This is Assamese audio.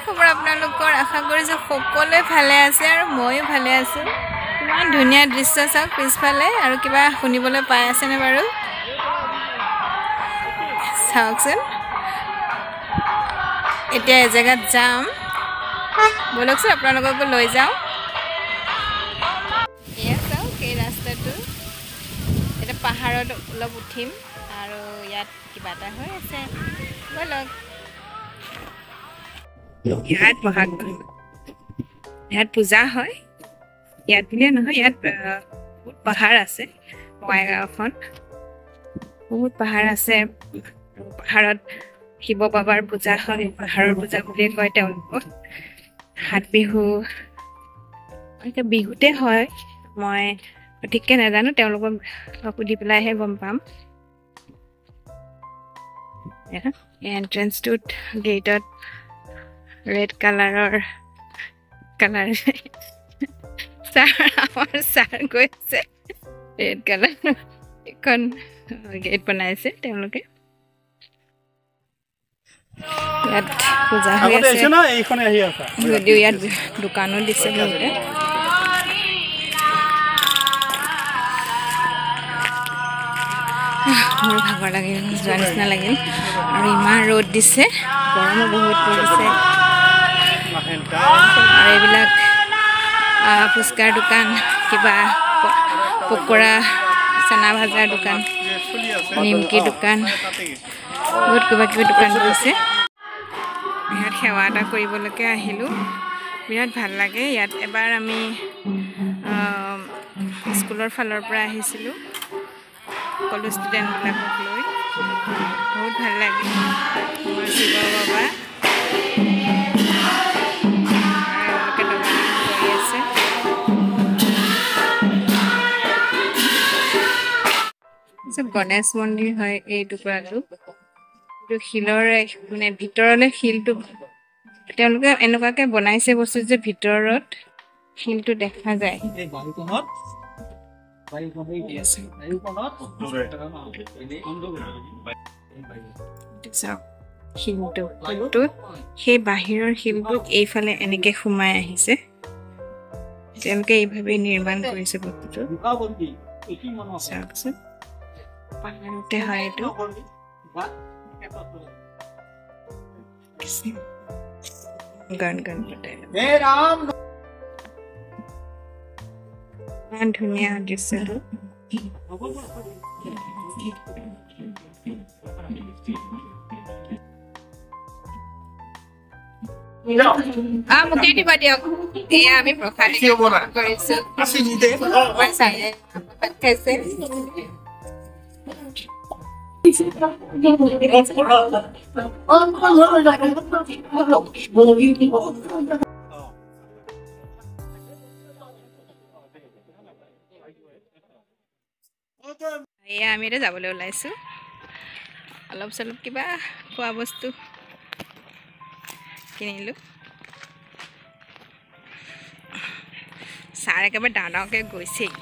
খবৰ আপোনালোকৰ আশা কৰিছোঁ সকলোৱে ভালে আছে আৰু ময়ো ভালে আছোঁ ইমান ধুনীয়া দৃশ্য চাওক পিছফালে আৰু কিবা শুনিবলৈ পাই আছেনে বাৰু চাওকচোন এতিয়া এজেগাত যাম বলকচোন আপোনালোককো লৈ যাওঁ এয়া চাওক এই ৰাস্তাটো এটা পাহাৰত অলপ উঠিম আৰু ইয়াত কিবা এটা হৈ আছে বলক ইয়াত পূজা হয় ইয়াত বুলিয়ে নহয় ইয়াত বহুত পাহাৰ আছে বঙাইগাঁওখন বহুত পাহাৰ আছে পাহাৰত শিৱ বাবাৰ পূজা হয় পাহাৰৰ পূজা বুলিয়ে কয় তেওঁলোকক হাত বিহু বিহুতে হয় মই সঠিককৈ নাজানো তেওঁলোকক সুধি পেলাইহে গম পাম এণ্ট্ৰেঞ্চটোত গেটত ৰেড কালাৰৰ ছাৰ গৈছে ৰেড কালাৰ এখন গেট বনাইছে তেওঁলোকে ইয়াত পূজা হৈ আছে যদিও ইয়াত দোকানো দিছে বহুতে মোৰ ভাগৰ লাগিল যোৱা নিচিনা লাগিল আৰু ইমান ৰ'দ দিছে গৰমো বহুত পৰিছে আৰু এইবিলাক ফুচকাৰ দোকান কিবা পকৰা চানা ভাজাৰ দোকান নিমকি দোকান বহুত কিবা কিবি দোকান বহিছে ইয়াত সেৱা এটা কৰিবলৈকে আহিলোঁ বিৰাট ভাল লাগে ইয়াত এবাৰ আমি স্কুলৰ ফালৰ পৰা আহিছিলোঁ সকলো ষ্টুডেণ্টবিলাকক লৈ বহুত ভাল লাগে আমাৰ শিৱ বাবা কৰি আছে গণেশ মন্দিৰ হয় এই টুকুৰাটো শিলৰে মানে ভিতৰলৈ শিলটো তেওঁলোকে এনেকুৱাকৈ বনাইছে বস্তু যে ভিতৰত শিলটো দেখা যায় শিলটো সেই বাহিৰৰ শিলটো এইফালে এনেকে সোমাই আহিছে তেওঁলোকে এইভাৱে নিৰ্মাণ কৰিছে বস্তুটো চাওকচোন পাহাৰতে হয় এইটো গান পাতে ইমান ধুনীয়া দৃশ্যটো মোকে দিব দিয়ক এয়া আমি প্ৰসাদ কৰিছোঁ এয়া আমি এতিয়া যাবলৈ ওলাইছোঁ অলপ চলপ কিবা খোৱা বস্তু কিনিলোঁ ছাৰ একেবাৰে ডাঙৰকৈ গৈছেই